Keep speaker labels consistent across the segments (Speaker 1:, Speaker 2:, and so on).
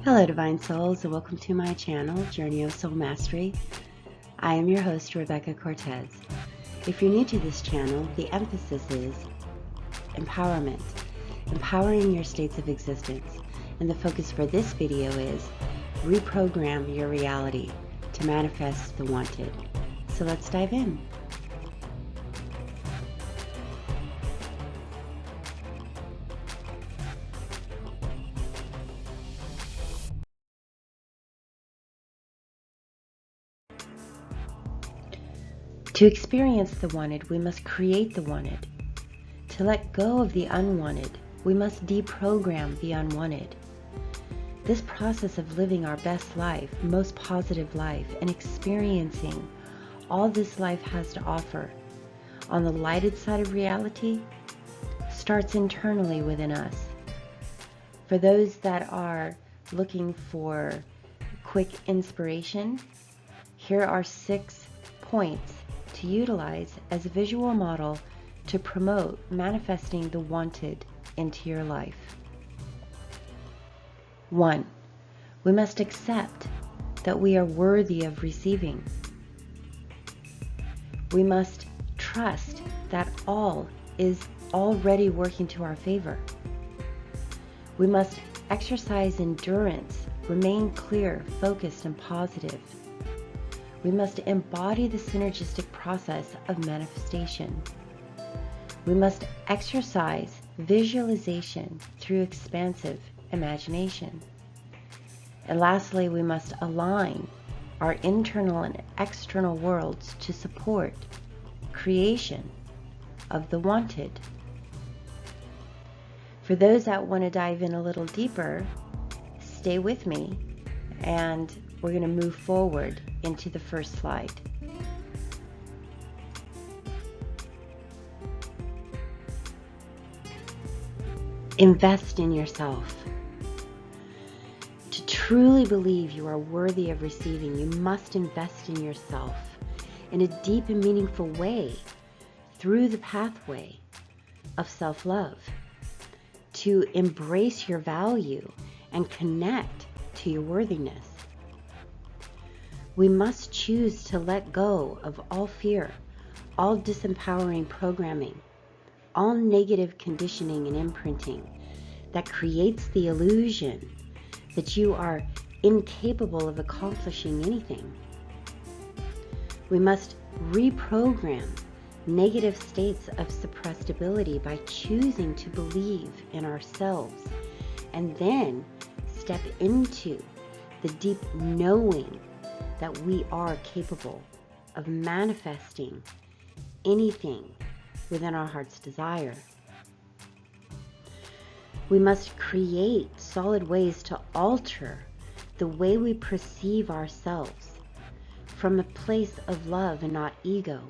Speaker 1: Hello Divine Souls, and welcome to my channel, Journey of Soul Mastery. I am your host, Rebekah Cortez. If you're new to this channel, the emphasis is empowerment, empowering your states of existence. And the focus for this video is reprogram your reality to manifest the wanted. So let's dive in. To experience the wanted, we must create the wanted. To let go of the unwanted, we must deprogram the unwanted. This process of living our best life, most positive life, and experiencing all this life has to offer on the lighted side of reality starts internally within us. For those that are looking for quick inspiration, here are 6 points to utilize as a visual model to promote manifesting the wanted into your life. 1. We must accept that we are worthy of receiving. We must trust that all is already working to our favor. We must exercise endurance, remain clear, focused, and positive. We must embody the synergistic process of manifestation. We must exercise visualization through expansive imagination. And lastly, we must align our internal and external worlds to support creation of the wanted. For those that want to dive in a little deeper, stay with me and we're going to move forward into the first slide. Invest in yourself. To truly believe you are worthy of receiving, you must invest in yourself in a deep and meaningful way through the pathway of self-love. To embrace your value and connect to your worthiness. We must choose to let go of all fear, all disempowering programming, all negative conditioning and imprinting that creates the illusion that you are incapable of accomplishing anything. We must reprogram negative states of suppressed ability by choosing to believe in ourselves and then step into the deep knowing that we are capable of manifesting anything within our heart's desire. We must create solid ways to alter the way we perceive ourselves from a place of love and not ego.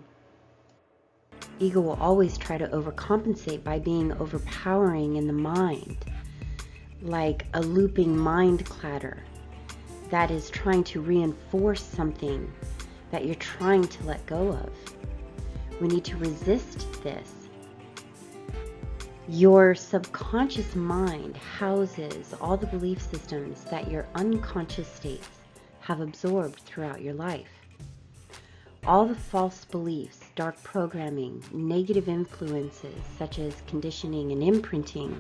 Speaker 1: Ego will always try to overcompensate by being overpowering in the mind, like a looping mind clatter that is trying to reinforce something that you're trying to let go of. We need to resist this. Your subconscious mind houses all the belief systems that your unconscious states have absorbed throughout your life. All the false beliefs, dark programming, negative influences such as conditioning and imprinting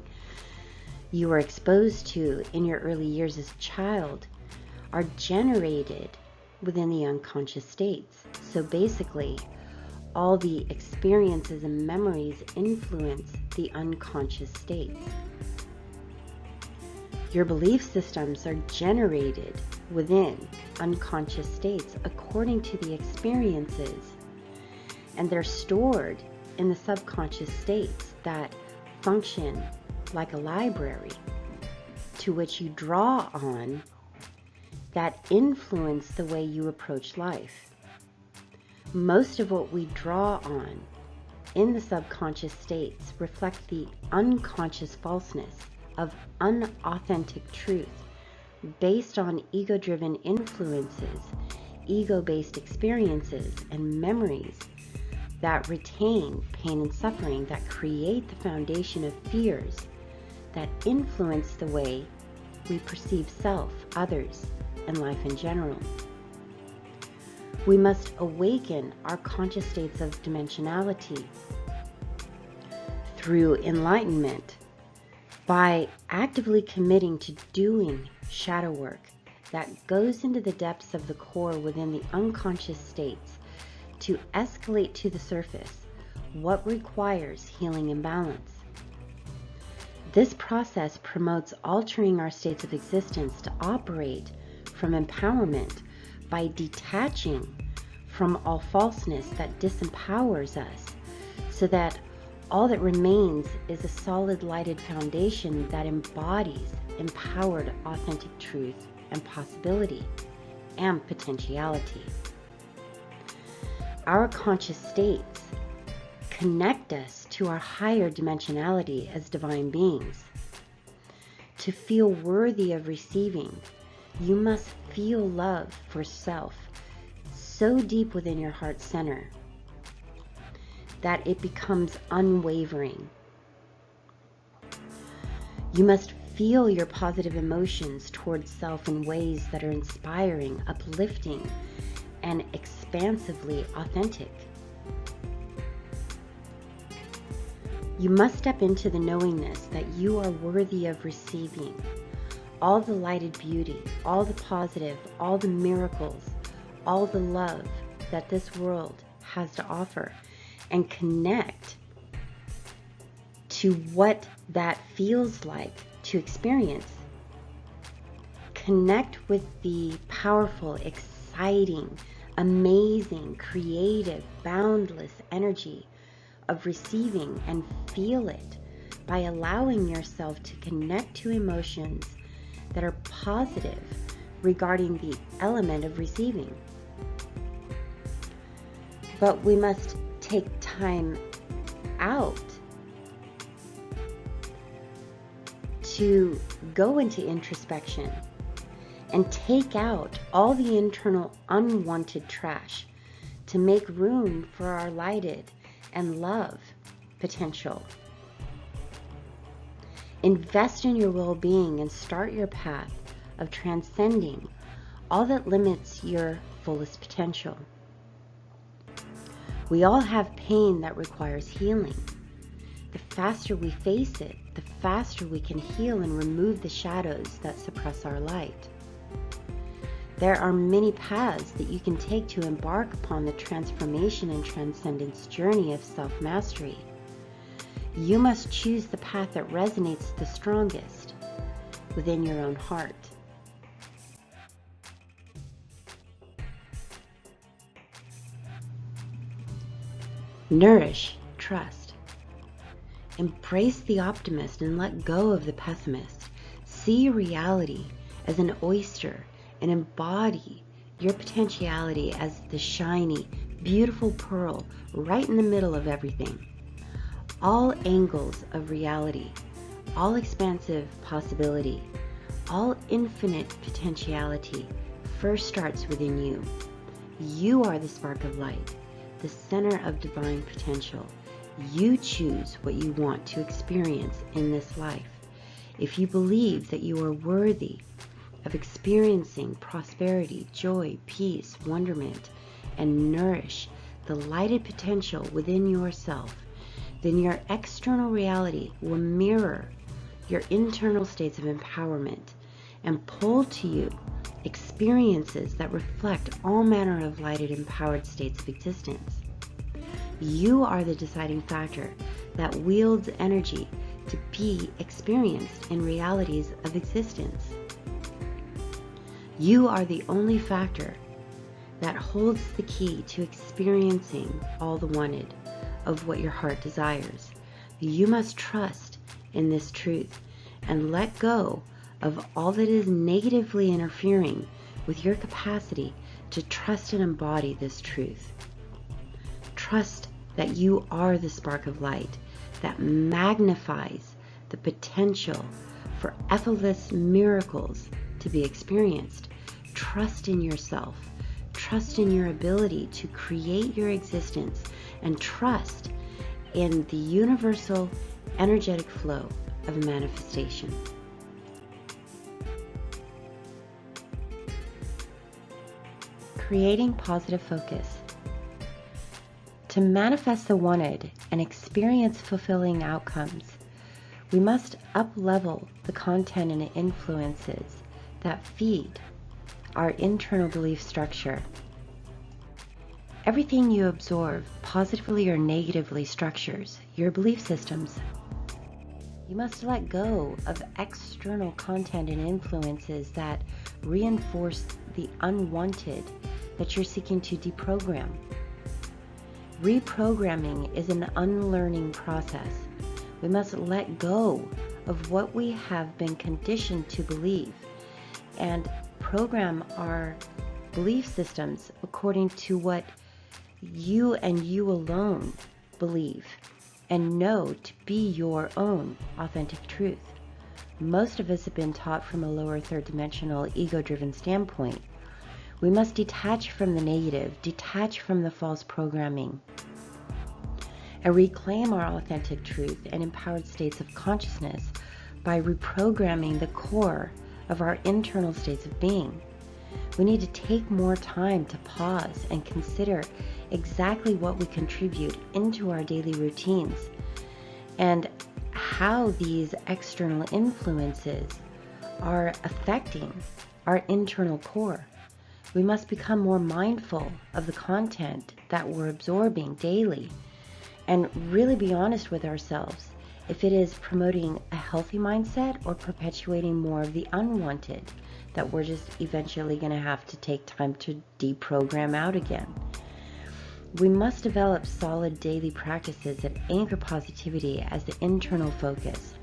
Speaker 1: you were exposed to in your early years as a child are generated within the unconscious states. So basically, all the experiences and memories influence the unconscious states. Your belief systems are generated within unconscious states according to the experiences, and they're stored in the subconscious states that function like a library to which you draw on that influence the way you approach life. Most of what we draw on in the subconscious states reflect the unconscious falseness of unauthentic truth based on ego-driven influences, ego-based experiences, and memories that retain pain and suffering, that create the foundation of fears that influence the way we perceive self, others, and life in general. We must awaken our conscious states of dimensionality through enlightenment by actively committing to doing shadow work that goes into the depths of the core within the unconscious states to escalate to the surface what requires healing and balance. This process promotes altering our states of existence to operate from empowerment by detaching from all falseness that disempowers us, so that all that remains is a solid lighted foundation that embodies empowered authentic truth and possibility and potentiality. Our conscious states connect us to our higher dimensionality as divine beings. To feel worthy of receiving, you must feel love for self so deep within your heart center that it becomes unwavering. You must feel your positive emotions towards self in ways that are inspiring, uplifting, and expansively authentic. You must step into the knowingness that you are worthy of receiving all the lighted beauty, all the positive, all the miracles, all the love that this world has to offer, and connect to what that feels like to experience. Connect with the powerful, exciting, amazing, creative, boundless energy of receiving, and feel it by allowing yourself to connect to emotions that are positive regarding the element of receiving. But we must take time out to go into introspection and take out all the internal unwanted trash to make room for our lighted and love potential. Invest in your well-being and start your path of transcending all that limits your fullest potential. We all have pain that requires healing. The faster we face it, the faster we can heal and remove the shadows that suppress our light. There are many paths that you can take to embark upon the transformation and transcendence journey of self-mastery. You must choose the path that resonates the strongest within your own heart. Nourish trust. Embrace the optimist and let go of the pessimist. See reality as an oyster and embody your potentiality as the shiny, beautiful pearl right in the middle of everything. All angles of reality, all expansive possibility, all infinite potentiality first starts within you. You are the spark of light, the center of divine potential. You choose what you want to experience in this life. If you believe that you are worthy of experiencing prosperity, joy, peace, wonderment, and nourish the lighted potential within yourself, then your external reality will mirror your internal states of empowerment and pull to you experiences that reflect all manner of lighted, empowered states of existence. You are the deciding factor that wields energy to be experienced in realities of existence. You are the only factor that holds the key to experiencing all the wanted of what your heart desires. You must trust in this truth and let go of all that is negatively interfering with your capacity to trust and embody this truth. Trust that you are the spark of light that magnifies the potential for effortless miracles to be experienced. Trust in yourself. Trust in your ability to create your existence, and trust in the universal energetic flow of manifestation. Creating positive focus. To manifest the wanted and experience fulfilling outcomes, we must up-level the content and influences that feed our internal belief structure. Everything you absorb positively or negatively structures your belief systems. You must let go of external content and influences that reinforce the unwanted that you're seeking to deprogram. Reprogramming is an unlearning process. We must let go of what we have been conditioned to believe and program our belief systems according to what you and you alone believe and know to be your own authentic truth. Most of us have been taught from a lower third dimensional ego-driven standpoint. We must detach from the negative, detach from the false programming, and reclaim our authentic truth and empowered states of consciousness by reprogramming the core of our internal states of being. We need to take more time to pause and consider exactly what we contribute into our daily routines and how these external influences are affecting our internal core. We must become more mindful of the content that we're absorbing daily and really be honest with ourselves if it is promoting a healthy mindset or perpetuating more of the unwanted that we're just eventually going to have to take time to deprogram out again. We must develop solid daily practices that anchor positivity as the internal focus.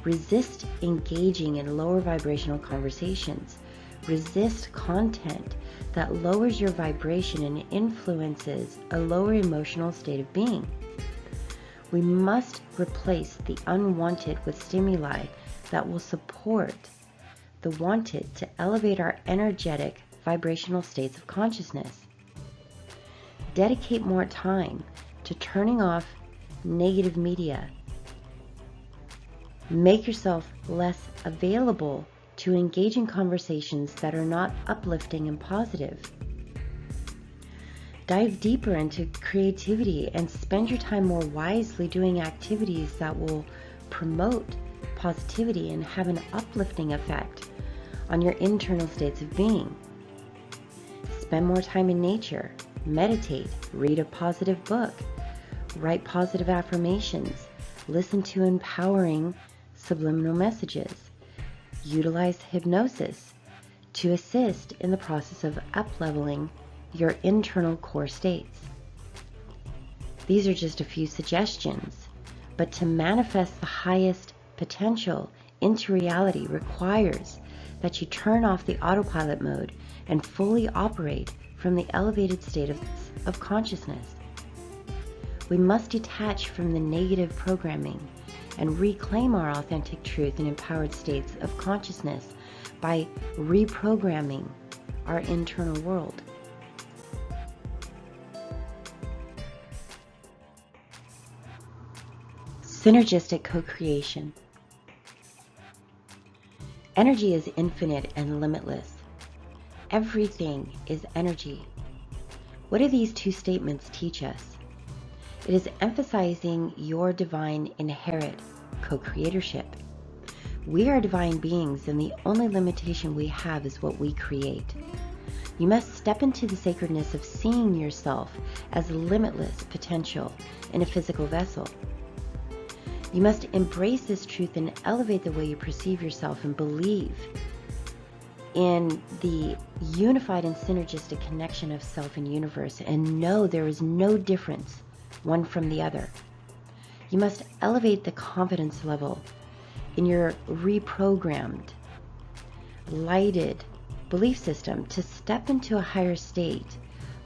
Speaker 1: Resist engaging in lower vibrational conversations. Resist content that lowers your vibration and influences a lower emotional state of being. We must replace the unwanted with stimuli that will support the wanted to elevate our energetic vibrational states of consciousness. Dedicate more time to turning off negative media. Make yourself less available to engage in conversations that are not uplifting and positive. Dive deeper into creativity and spend your time more wisely doing activities that will promote positivity and have an uplifting effect on your internal states of being. Spend more time in nature, meditate, read a positive book, write positive affirmations, listen to empowering subliminal messages, utilize hypnosis to assist in the process of up-leveling your internal core states. These are just a few suggestions, but to manifest the highest potential into reality requires that you turn off the autopilot mode and fully operate from the elevated state of consciousness. We must detach from the negative programming and reclaim our authentic truth and empowered states of consciousness by reprogramming our internal world. Synergistic co-creation. Energy is infinite and limitless. Everything is energy. What do these two statements teach us? It is emphasizing your divine inherent co-creatorship. We are divine beings, and the only limitation we have is what we create. You must step into the sacredness of seeing yourself as limitless potential in a physical vessel. You must embrace this truth and elevate the way you perceive yourself and believe in the unified and synergistic connection of self and universe, and know there is no difference one from the other. You must elevate the confidence level in your reprogrammed, lighted belief system to step into a higher state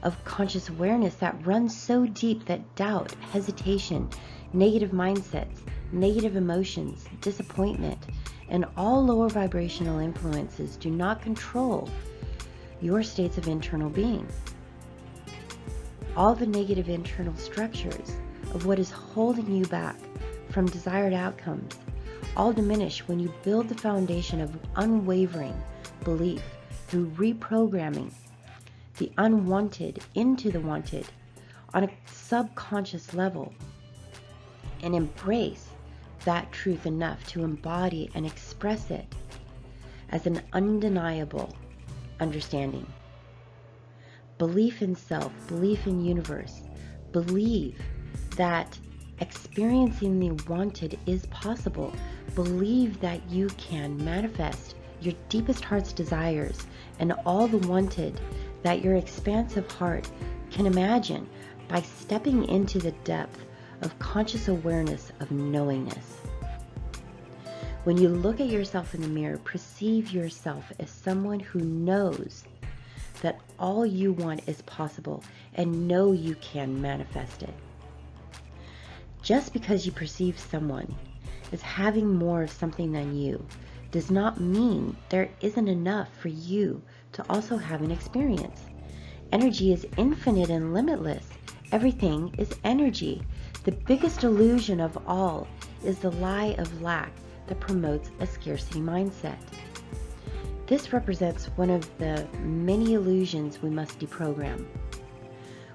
Speaker 1: of conscious awareness that runs so deep that doubt, hesitation, negative mindsets, negative emotions, disappointment, and all lower vibrational influences do not control your states of internal being. All the negative internal structures of what is holding you back from desired outcomes all diminish when you build the foundation of unwavering belief through reprogramming the unwanted into the wanted on a subconscious level, and embrace that truth enough to embody and express it as an undeniable understanding. Belief in self, belief in universe, believe that experiencing the wanted is possible. Believe that you can manifest your deepest heart's desires and all the wanted that your expansive heart can imagine by stepping into the depth of conscious awareness of knowingness. When you look at yourself in the mirror, perceive yourself as someone who knows that all you want is possible and know you can manifest it. Just because you perceive someone as having more of something than you does not mean there isn't enough for you to also have an experience. Energy is infinite and limitless. Everything is energy. The biggest illusion of all is the lie of lack that promotes a scarcity mindset. This represents one of the many illusions we must deprogram.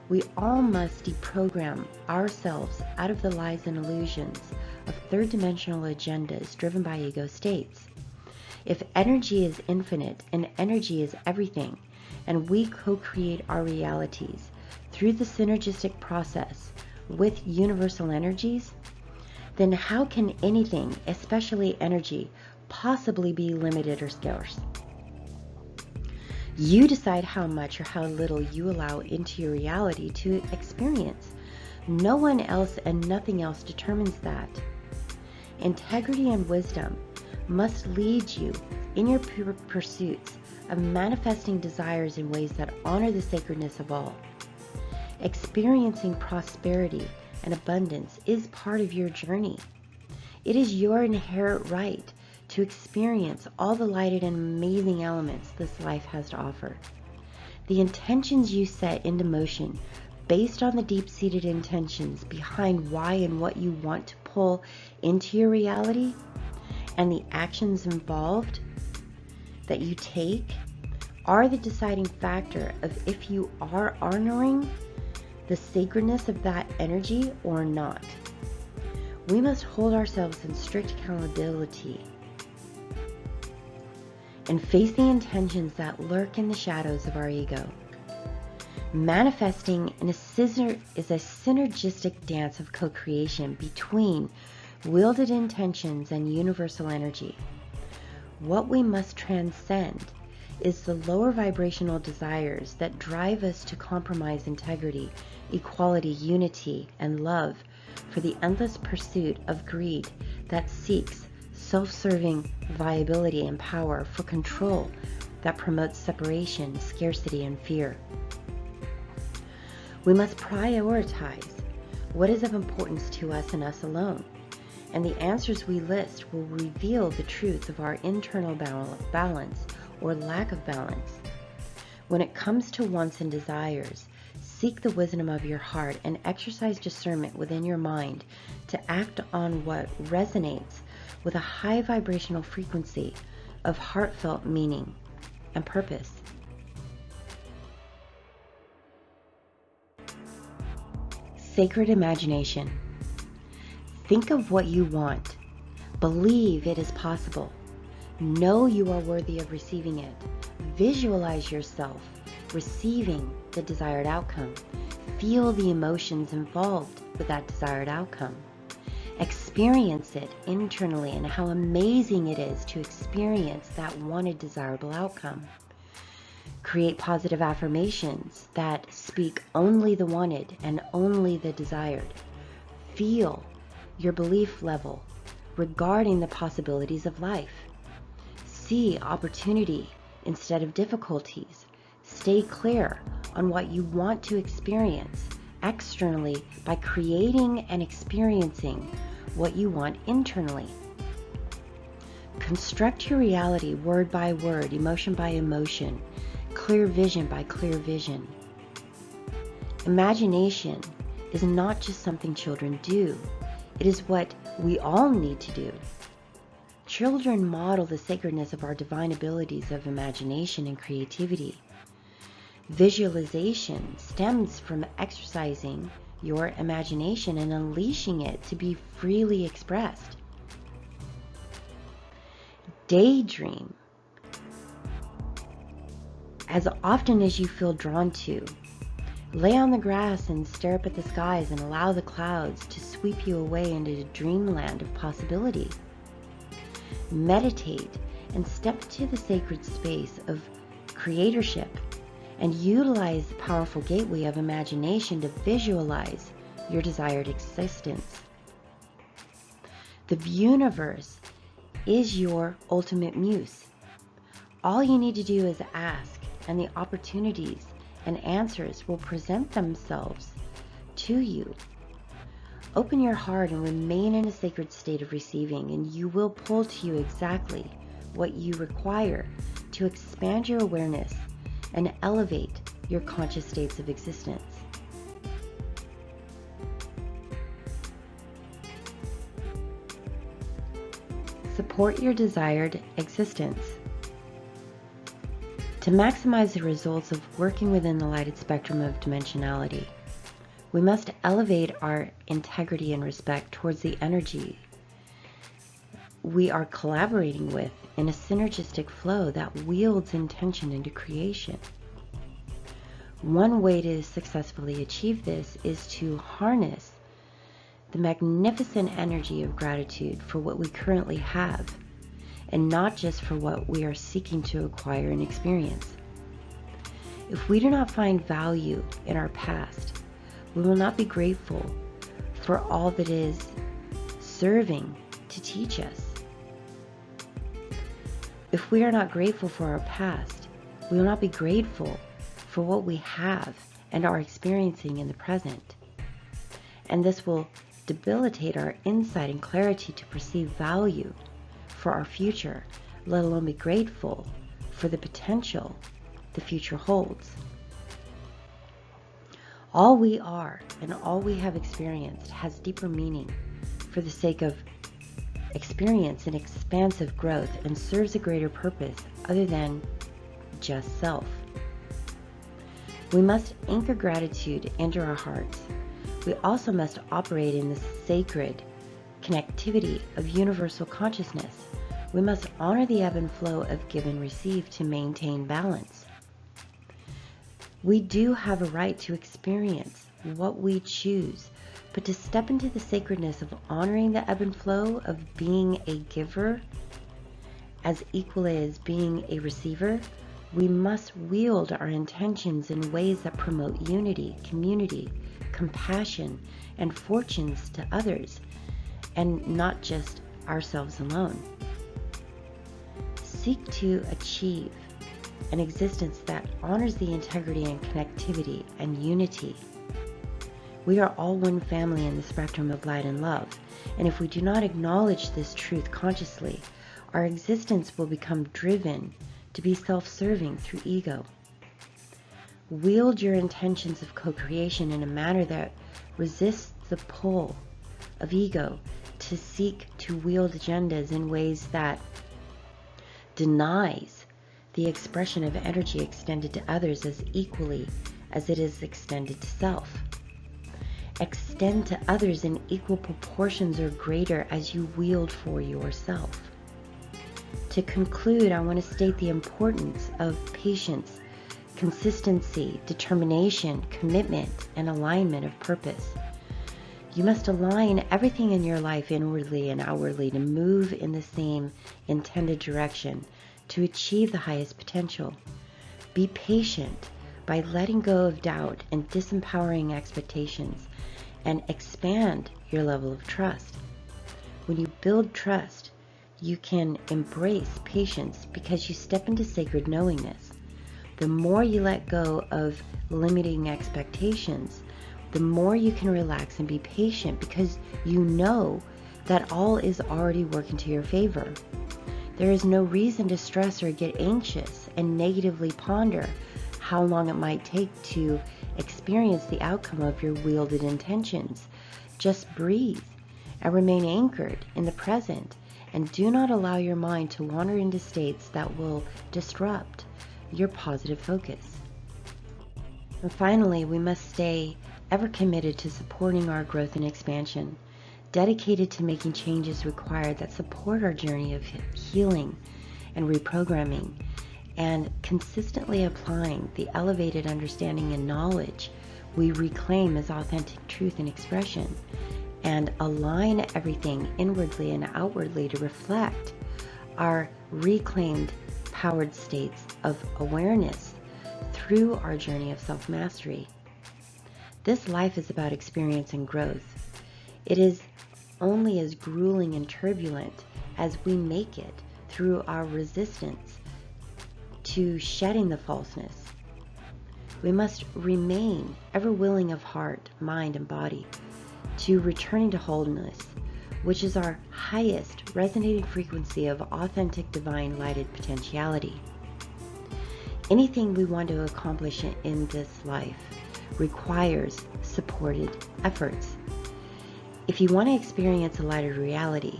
Speaker 1: We all must deprogram ourselves out of the lies and illusions of third-dimensional agendas driven by ego states. If energy is infinite and energy is everything, and we co-create our realities through the synergistic process with universal energies, then how can anything, especially energy, possibly be limited or scarce? You decide how much or how little you allow into your reality to experience. No one else and nothing else determines that. Integrity and wisdom must lead you in your pursuits of manifesting desires in ways that honor the sacredness of all. Experiencing prosperity and abundance is part of your journey. It is your inherent right to experience all the lighted and amazing elements this life has to offer. The intentions you set into motion based on the deep-seated intentions behind why and what you want to pull into your reality, and the actions involved that you take are the deciding factor of if you are honoring the sacredness of that energy or not. We must hold ourselves in strict accountability and face the intentions that lurk in the shadows of our ego. Manifesting is a synergistic dance of co-creation between wielded intentions and universal energy. What we must transcend is the lower vibrational desires that drive us to compromise integrity, equality, unity, and love for the endless pursuit of greed that seeks self-serving viability and power for control that promotes separation, scarcity, and fear. We must prioritize what is of importance to us and us alone, and the answers we list will reveal the truth of our internal balance or lack of balance. When it comes to wants and desires, seek the wisdom of your heart and exercise discernment within your mind to act on what resonates with a high vibrational frequency of heartfelt meaning and purpose. Sacred imagination. Think of what you want. Believe it is possible. Know you are worthy of receiving it. Visualize yourself receiving the desired outcome. Feel the emotions involved with that desired outcome. Experience it internally and how amazing it is to experience that wanted desirable outcome. Create positive affirmations that speak only the wanted and only the desired. Feel your belief level regarding the possibilities of life. See opportunity instead of difficulties. Stay clear on what you want to experience externally by creating and experiencing what you want internally. Construct your reality word by word, emotion by emotion, clear vision by clear vision. Imagination is not just something children do. It is what we all need to do. Children model the sacredness of our divine abilities of imagination and creativity. Visualization stems from exercising your imagination and unleashing it to be freely expressed. Daydream as often as you feel drawn to. Lay on the grass and stare up at the skies and allow the clouds to sweep you away into a dreamland of possibility. Meditate and step to the sacred space of creatorship and utilize the powerful gateway of imagination to visualize your desired existence. The universe is your ultimate muse. All you need to do is ask, and the opportunities and answers will present themselves to you. Open your heart and remain in a sacred state of receiving, and you will pull to you exactly what you require to expand your awareness and elevate your conscious states of existence. Support your desired existence. To maximize the results of working within the lighted spectrum of dimensionality, we must elevate our integrity and respect towards the energy we are collaborating with in a synergistic flow that wields intention into creation. One way to successfully achieve this is to harness the magnificent energy of gratitude for what we currently have, and not just for what we are seeking to acquire and experience. If we do not find value in our past, we will not be grateful for all that is serving to teach us. If we are not grateful for our past, we will not be grateful for what we have and are experiencing in the present. And this will debilitate our insight and clarity to perceive value for our future, let alone be grateful for the potential the future holds. All we are and all we have experienced has deeper meaning for the sake of experience and expansive growth, and serves a greater purpose other than just self. We must anchor gratitude into our hearts. We also must operate in the sacred connectivity of universal consciousness. We must honor the ebb and flow of give and receive to maintain balance. We do have a right to experience what we choose, but to step into the sacredness of honoring the ebb and flow of being a giver as equally as being a receiver, we must wield our intentions in ways that promote unity, community, compassion, and fortunes to others, and not just ourselves alone. Seek to achieve an existence that honors the integrity and connectivity and unity. We are all one family in the spectrum of light and love, and if we do not acknowledge this truth consciously, our existence will become driven to be self-serving through ego. Wield your intentions of co-creation in a manner that resists the pull of ego to seek to wield agendas in ways that denies the expression of energy extended to others as equally as it is extended to self. Extend to others in equal proportions or greater as you wield for yourself. To conclude, I want to state the importance of patience, consistency, determination, commitment, and alignment of purpose. You must align everything in your life inwardly and outwardly to move in the same intended direction to achieve the highest potential. Be patient by letting go of doubt and disempowering expectations, and expand your level of trust. When you build trust, you can embrace patience because you step into sacred knowingness. The more you let go of limiting expectations, the more you can relax and be patient because you know that all is already working to your favor. There is no reason to stress or get anxious and negatively ponder how long it might take to experience the outcome of your wielded intentions. Just breathe and remain anchored in the present, and do not allow your mind to wander into states that will disrupt your positive focus. And finally, we must stay ever committed to supporting our growth and expansion, dedicated to making changes required that support our journey of healing and reprogramming, and consistently applying the elevated understanding and knowledge we reclaim as authentic truth and expression, and align everything inwardly and outwardly to reflect our reclaimed powered states of awareness through our journey of self-mastery. This life is about experience and growth. It is only as grueling and turbulent as we make it through our resistance to shedding the falseness. We must remain ever willing of heart, mind, and body to returning to wholeness, which is our highest resonating frequency of authentic divine lighted potentiality. Anything we want to accomplish in this life requires supported efforts. If you want to experience a lighter reality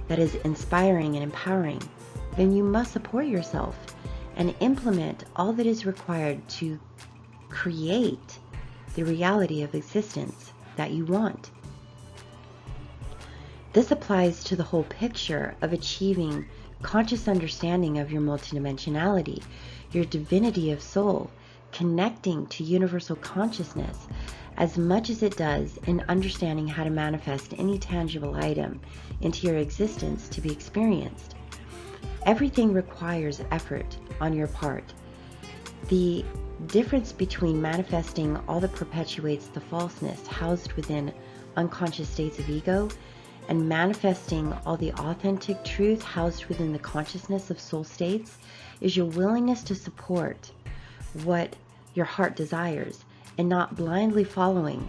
Speaker 1: that is inspiring and empowering, then you must support yourself and implement all that is required to create the reality of existence that you want. This applies to the whole picture of achieving conscious understanding of your multidimensionality, your divinity of soul, connecting to universal consciousness as much as it does in understanding how to manifest any tangible item into your existence to be experienced. Everything requires effort on your part. The difference between manifesting all that perpetuates the falseness housed within unconscious states of ego and manifesting all the authentic truth housed within the consciousness of soul states is your willingness to support what your heart desires and not blindly following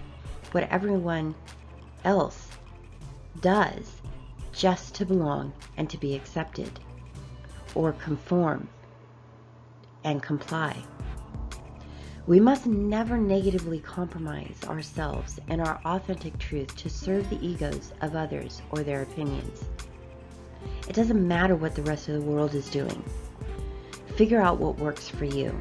Speaker 1: what everyone else does just to belong and to be accepted, or conform and comply. We must never negatively compromise ourselves and our authentic truth to serve the egos of others or their opinions. It doesn't matter what the rest of the world is doing. Figure out what works for you.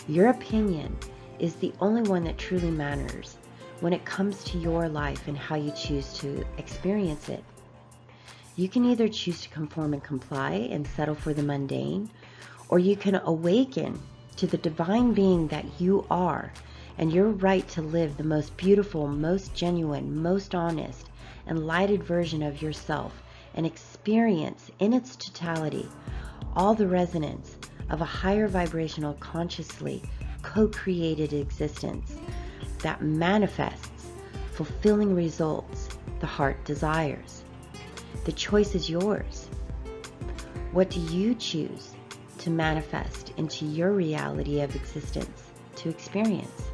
Speaker 1: Your opinion is the only one that truly matters when it comes to your life and how you choose to experience it. You can either choose to conform and comply and settle for the mundane, or you can awaken to the divine being that you are and your right to live the most beautiful, most genuine, most honest, and lighted version of yourself and experience in its totality all the resonance of a higher vibrational, consciously co-created existence that manifests fulfilling results the heart desires. The choice is yours. What do you choose to manifest into your reality of existence to experience?